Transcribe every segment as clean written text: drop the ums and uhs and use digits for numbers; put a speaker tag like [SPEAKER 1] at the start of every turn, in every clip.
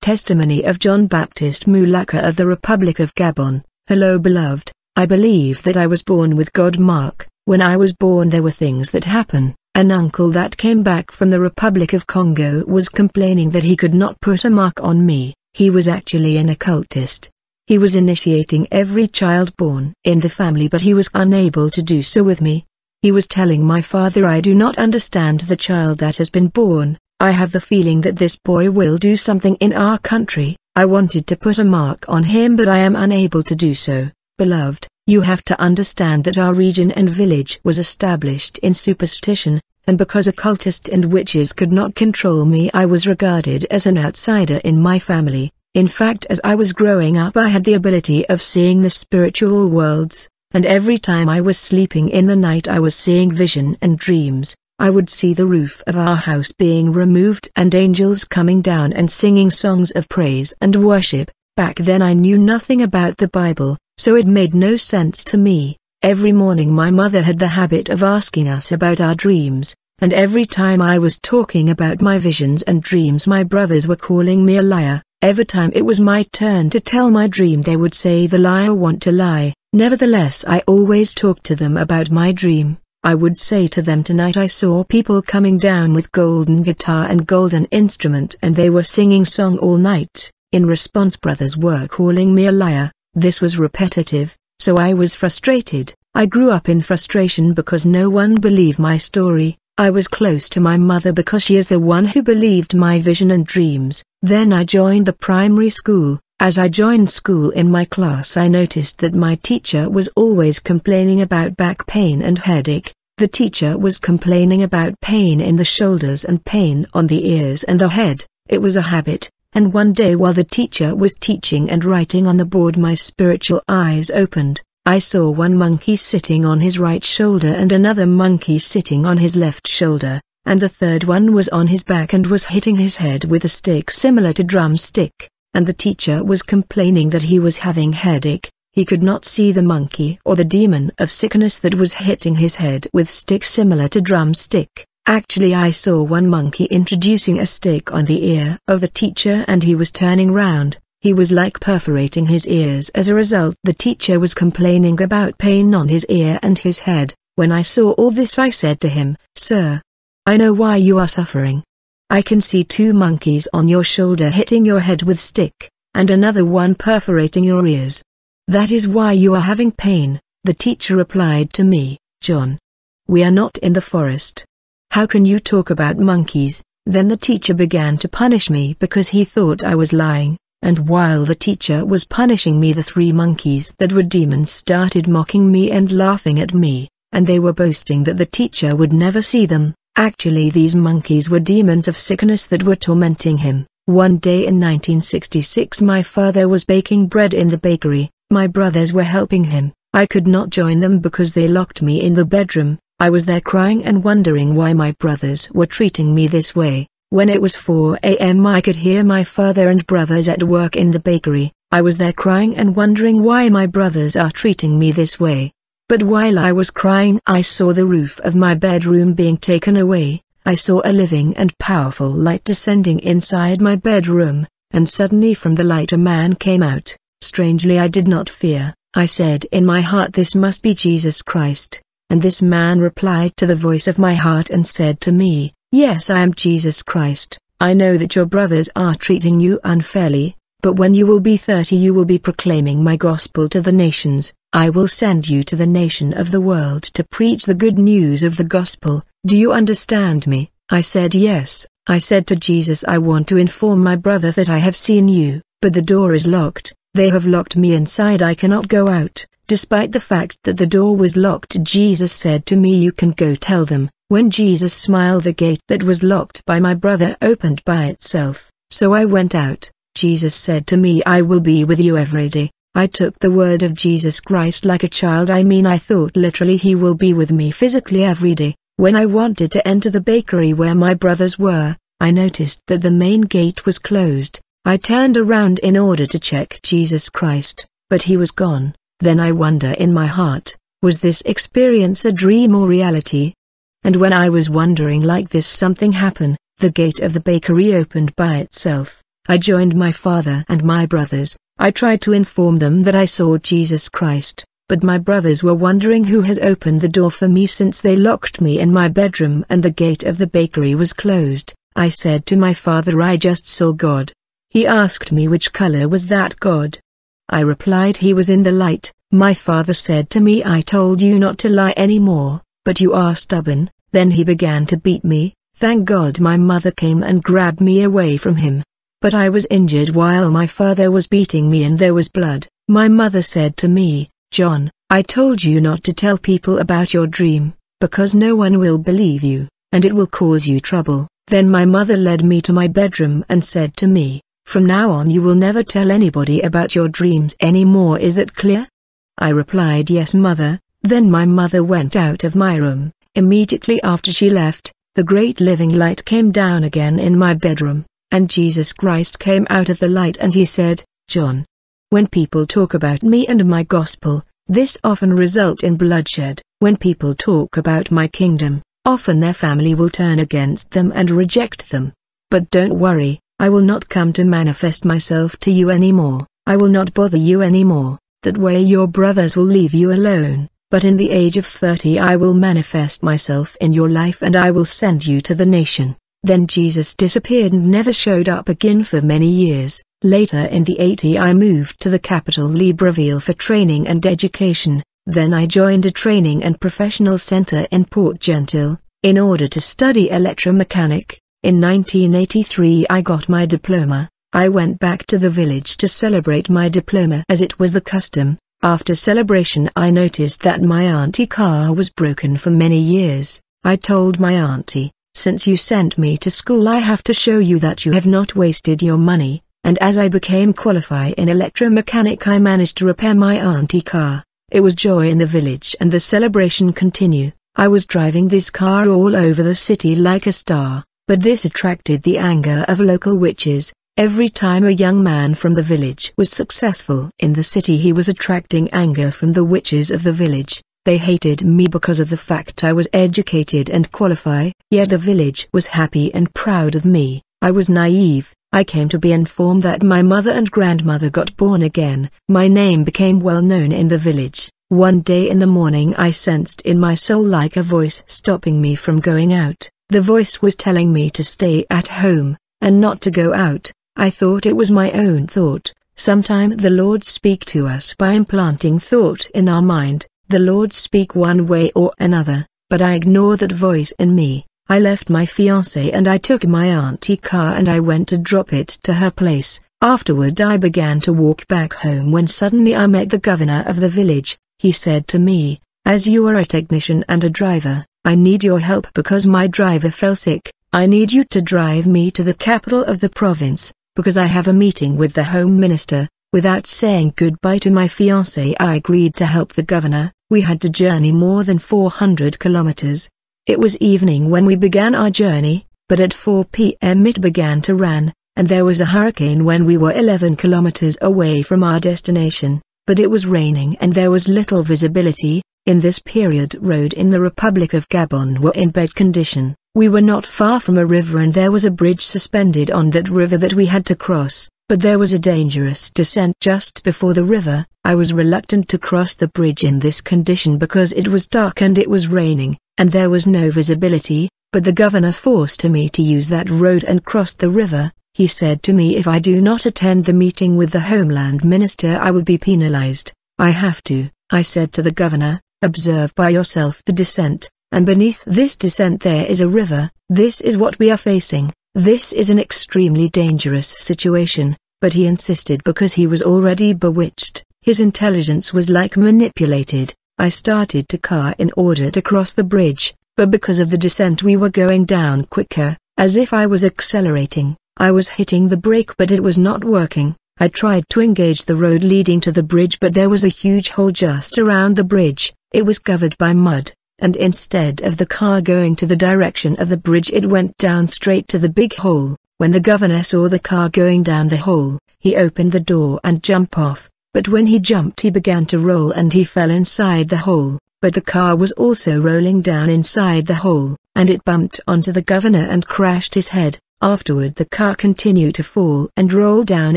[SPEAKER 1] Testimony of John Baptist Mulaka of the Republic of Gabon. Hello beloved, I believe that I was born with God. Mark, when I was born there were things that happen. An uncle that came back from the Republic of Congo was complaining that he could not put a mark on me. He was actually an occultist. He was initiating every child born in the family, but he was unable to do so with me. He was telling my father, I do not understand the child that has been born. I have the feeling that this boy will do something in our country. I wanted to put a mark on him, but I am unable to do so. Beloved, you have to understand that our region and village was established in superstition, and because occultists and witches could not control me, I was regarded as an outsider in my family. In fact, as I was growing up, I had the ability of seeing the spiritual worlds, and every time I was sleeping in the night I was seeing vision and dreams. I would see the roof of our house being removed and angels coming down and singing songs of praise and worship. Back then I knew nothing about the Bible, so it made no sense to me. Every morning my mother had the habit of asking us about our dreams, and every time I was talking about my visions and dreams my brothers were calling me a liar. Every time it was my turn to tell my dream they would say the liar want to lie. Nevertheless I always talked to them about my dream. I would say to them, tonight I saw people coming down with golden guitar and golden instrument and they were singing song all night. In response brothers were calling me a liar. This was repetitive, so I was frustrated. I grew up in frustration because no one believed my story. I was close to my mother because she is the one who believed my vision and dreams. Then I joined the primary school. As I joined school, in my class I noticed that my teacher was always complaining about back pain and headache. The teacher was complaining about pain in the shoulders and pain on the ears and the head. It was a habit, and one day while the teacher was teaching and writing on the board my spiritual eyes opened. I saw one monkey sitting on his right shoulder and another monkey sitting on his left shoulder, and the third one was on his back and was hitting his head with a stick similar to drumstick. And the teacher was complaining that he was having headache. He could not see the monkey or the demon of sickness that was hitting his head with stick similar to drumstick. Actually I saw one monkey introducing a stick on the ear of the teacher and he was turning round. He was like perforating his ears. As a result the teacher was complaining about pain on his ear and his head. When I saw all this I said to him, Sir, I know why you are suffering. I can see two monkeys on your shoulder hitting your head with stick, and another one perforating your ears. That is why you are having pain. The teacher replied to me, John, we are not in the forest. How can you talk about monkeys? Then the teacher began to punish me because he thought I was lying, and while the teacher was punishing me the three monkeys that were demons started mocking me and laughing at me, and they were boasting that the teacher would never see them. Actually these monkeys were demons of sickness that were tormenting him. One day in 1966 my father was baking bread in the bakery. My brothers were helping him. I could not join them because they locked me in the bedroom. I was there crying and wondering why my brothers were treating me this way. When it was 4 a.m. I could hear my father and brothers at work in the bakery. I was there crying and wondering why my brothers are treating me this way. But while I was crying I saw the roof of my bedroom being taken away. I saw a living and powerful light descending inside my bedroom, and suddenly from the light a man came out. Strangely I did not fear. I said in my heart, this must be Jesus Christ. And this man replied to the voice of my heart and said to me, yes, I am Jesus Christ. I know that your brothers are treating you unfairly, but when you will be 30 you will be proclaiming my gospel to the nations. I will send you to the nation of the world to preach the good news of the gospel. Do you understand me? I said yes. I said to Jesus, I want to inform my brother that I have seen you, but the door is locked. They have locked me inside. I cannot go out. Despite the fact that the door was locked, Jesus said to me, you can go tell them. When Jesus smiled, the gate that was locked by my brother opened by itself. So I went out. Jesus said to me, I will be with you every day. I took the word of Jesus Christ like a child. I thought literally he will be with me physically every day. When I wanted to enter the bakery where my brothers were, I noticed that the main gate was closed. I turned around in order to check Jesus Christ, but he was gone. Then I wonder in my heart, was this experience a dream or reality? And when I was wondering like this, something happened. The gate of the bakery opened by itself. I joined my father and my brothers. I tried to inform them that I saw Jesus Christ, but my brothers were wondering who has opened the door for me since they locked me in my bedroom and the gate of the bakery was closed. I said to my father, I just saw God. He asked me which color was that God. I replied he was in the light. My father said to me, I told you not to lie anymore, but you are stubborn. Then he began to beat me. Thank God my mother came and grabbed me away from him. But I was injured while my father was beating me and there was blood. My mother said to me, John, I told you not to tell people about your dream, because no one will believe you, and it will cause you trouble. Then my mother led me to my bedroom and said to me, from now on you will never tell anybody about your dreams anymore, is that clear? I replied, yes mother. Then my mother went out of my room. Immediately after she left, the great living light came down again in my bedroom, and Jesus Christ came out of the light and he said, John, when people talk about me and my gospel, this often result in bloodshed. When people talk about my kingdom, often their family will turn against them and reject them. But don't worry, I will not come to manifest myself to you anymore. I will not bother you anymore. That way your brothers will leave you alone. But in the age of 30 I will manifest myself in your life and I will send you to the nation. Then Jesus disappeared and never showed up again for many years. Later in the 80s I moved to the capital Libreville for training and education. Then I joined a training and professional center in Port Gentil, in order to study electromechanic. In 1983 I got my diploma. I went back to the village to celebrate my diploma as it was the custom. After celebration I noticed that my auntie car was broken for many years. I told my auntie, since you sent me to school I have to show you that you have not wasted your money, and as I became qualified in electromechanic I managed to repair my auntie car. It was joy in the village and the celebration continued. I was driving this car all over the city like a star, but this attracted the anger of local witches. Every time a young man from the village was successful in the city he was attracting anger from the witches of the village. They hated me because of the fact I was educated and qualified, yet the village was happy and proud of me. I was naive. I came to be informed that my mother and grandmother got born again. My name became well known in the village. One day in the morning I sensed in my soul like a voice stopping me from going out. The voice was telling me to stay at home, and not to go out. I thought it was my own thought. Sometime the Lord speak to us by implanting thought in our mind. The Lord speak one way or another, but I ignored that voice in me. I left my fiancé and I took my auntie car and I went to drop it to her place. Afterward I began to walk back home when suddenly I met the governor of the village. He said to me, as you are a technician and a driver, I need your help because my driver fell sick. I need you to drive me to the capital of the province, because I have a meeting with the home minister. Without saying goodbye to my fiancé I agreed to help the governor. We had to journey more than 400 kilometers. It was evening when we began our journey, but at 4 p.m. it began to rain, and there was a hurricane when we were 11 kilometers away from our destination, but it was raining and there was little visibility. In this period road in the Republic of Gabon were in bad condition. We were not far from a river and there was a bridge suspended on that river that we had to cross, but there was a dangerous descent just before the river. I was reluctant to cross the bridge in this condition because it was dark and it was raining, and there was no visibility, but the governor forced me to use that road and cross the river. He said to me if I do not attend the meeting with the homeland minister I would be penalized. I have to, I said to the governor, observe by yourself the descent, and beneath this descent there is a river. This is what we are facing. This is an extremely dangerous situation, but he insisted because he was already bewitched. His intelligence was like manipulated. I started to car in order to cross the bridge, but because of the descent we were going down quicker, as if I was accelerating. I was hitting the brake but it was not working. I tried to engage the road leading to the bridge but there was a huge hole just around the bridge. It was covered by mud, and instead of the car going to the direction of the bridge it went down straight to the big hole. When the governor saw the car going down the hole, he opened the door and jumped off, but when he jumped he began to roll and he fell inside the hole, but the car was also rolling down inside the hole, and it bumped onto the governor and crashed his head. Afterward the car continued to fall and roll down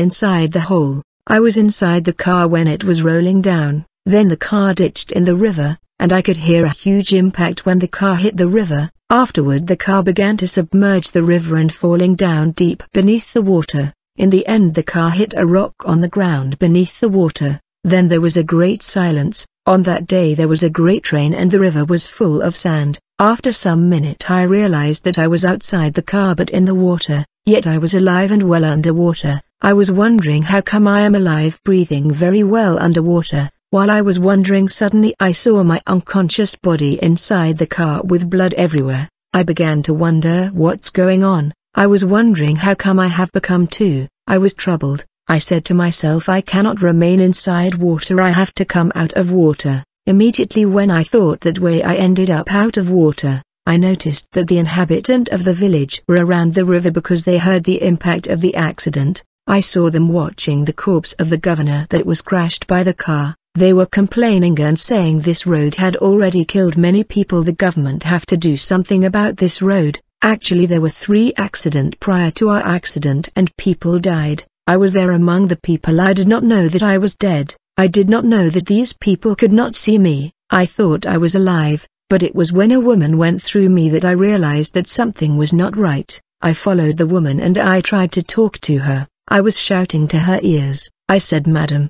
[SPEAKER 1] inside the hole. I was inside the car when it was rolling down, then the car ditched in the river, and I could hear a huge impact when the car hit the river. Afterward the car began to submerge the river and falling down deep beneath the water. In the end the car hit a rock on the ground beneath the water. Then there was a great silence. On that day there was a great rain and the river was full of sand. After some minute I realized that I was outside the car but in the water, yet I was alive and well underwater. I was wondering how come I am alive breathing very well underwater. While I was wondering, suddenly I saw my unconscious body inside the car with blood everywhere. I began to wonder what's going on. I was wondering how come I have become too. I was troubled. I said to myself, I cannot remain inside water, I have to come out of water. Immediately when I thought that way I ended up out of water, I noticed that the inhabitants of the village were around the river because they heard the impact of the accident. I saw them watching the corpse of the governor that was crashed by the car. They were complaining and saying this road had already killed many people. The government have to do something about this road. Actually there were 3 accidents prior to our accident and people died. I was there among the people. I did not know that I was dead. I did not know that these people could not see me. I thought I was alive, but it was when a woman went through me that I realized that something was not right. I followed the woman and I tried to talk to her. I was shouting to her ears. I said, "Madam,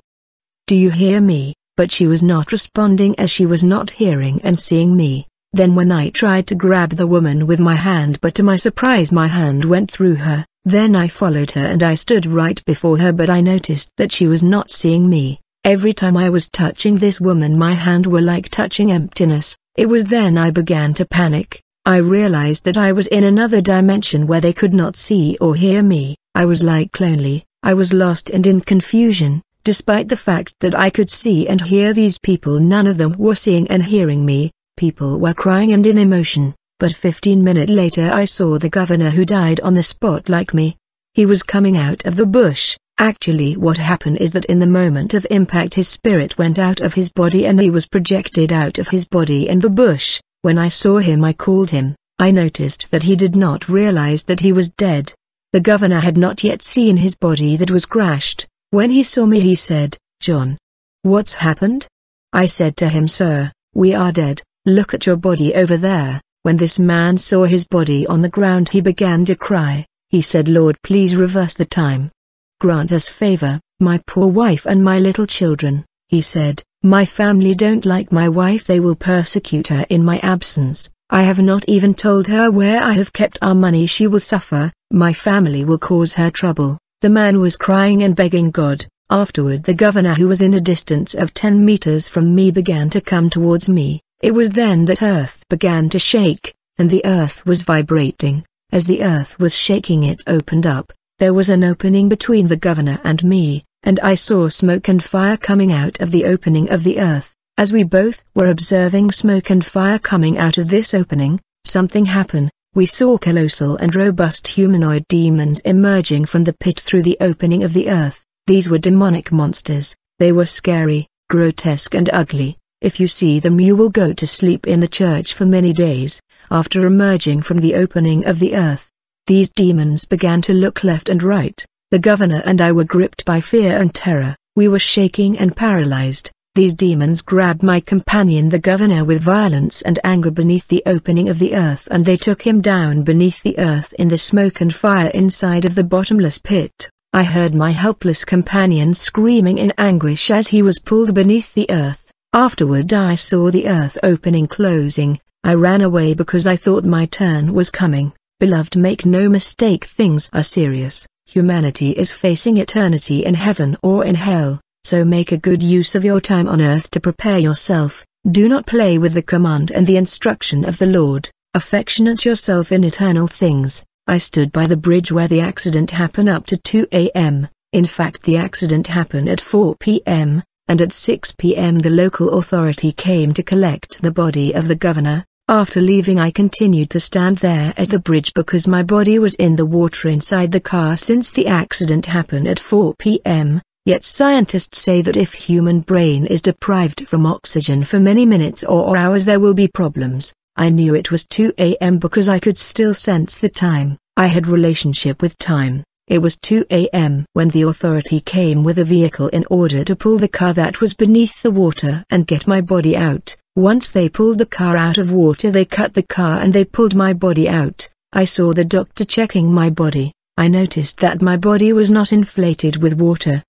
[SPEAKER 1] do you hear me?" But she was not responding as she was not hearing and seeing me. Then when I tried to grab the woman with my hand, but to my surprise my hand went through her. Then I followed her and I stood right before her, but I noticed that she was not seeing me. Every time I was touching this woman my hand were like touching emptiness. It was then I began to panic. I realized that I was in another dimension where they could not see or hear me. I was like lonely. I was lost and in confusion. Despite the fact that I could see and hear these people, none of them were seeing and hearing me. People were crying and in emotion. But 15 minutes later I saw the governor who died on the spot like me. He was coming out of the bush. Actually what happened is that in the moment of impact his spirit went out of his body and he was projected out of his body in the bush. When I saw him I called him. I noticed that he did not realize that he was dead. The governor had not yet seen his body that was crashed. When he saw me he said, "John, what's happened?" I said to him, "Sir, we are dead. Look at your body over there." When this man saw his body on the ground he began to cry. He said, "Lord, please reverse the time. Grant us favor, my poor wife and my little children." He said, "My family don't like my wife, they will persecute her in my absence. I have not even told her where I have kept our money, she will suffer, my family will cause her trouble." The man was crying and begging God. Afterward the governor, who was in a distance of 10 meters from me, began to come towards me. It was then that earth began to shake, and the earth was vibrating. As the earth was shaking it opened up. There was an opening between the governor and me, and I saw smoke and fire coming out of the opening of the earth. As we both were observing smoke and fire coming out of this opening, something happened. We saw colossal and robust humanoid demons emerging from the pit through the opening of the earth. These were demonic monsters. They were scary, grotesque and ugly. If you see them you will go to sleep in the church for many days. After emerging from the opening of the earth, these demons began to look left and right. The governor and I were gripped by fear and terror. We were shaking and paralyzed. These demons grabbed my companion the governor with violence and anger beneath the opening of the earth, and they took him down beneath the earth in the smoke and fire inside of the bottomless pit. I heard my helpless companion screaming in anguish as he was pulled beneath the earth. Afterward I saw the earth opening closing. I ran away because I thought my turn was coming. Beloved, make no mistake, things are serious. Humanity is facing eternity in heaven or in hell. So make a good use of your time on earth to prepare yourself. Do not play with the command and the instruction of the Lord. Affectionate yourself in eternal things. I stood by the bridge where the accident happened up to 2 a.m. In fact the accident happened at 4 p.m., and at 6 p.m. the local authority came to collect the body of the governor. After leaving I continued to stand there at the bridge because my body was in the water inside the car since the accident happened at 4 p.m. Yet scientists say that if human brain is deprived from oxygen for many minutes or hours there will be problems. I knew it was 2 a.m. because I could still sense the time. I had relationship with time. It was 2 a.m. when the authority came with a vehicle in order to pull the car that was beneath the water and get my body out. Once they pulled the car out of water, they cut the car and they pulled my body out. I saw the doctor checking my body. I noticed that my body was not inflated with water.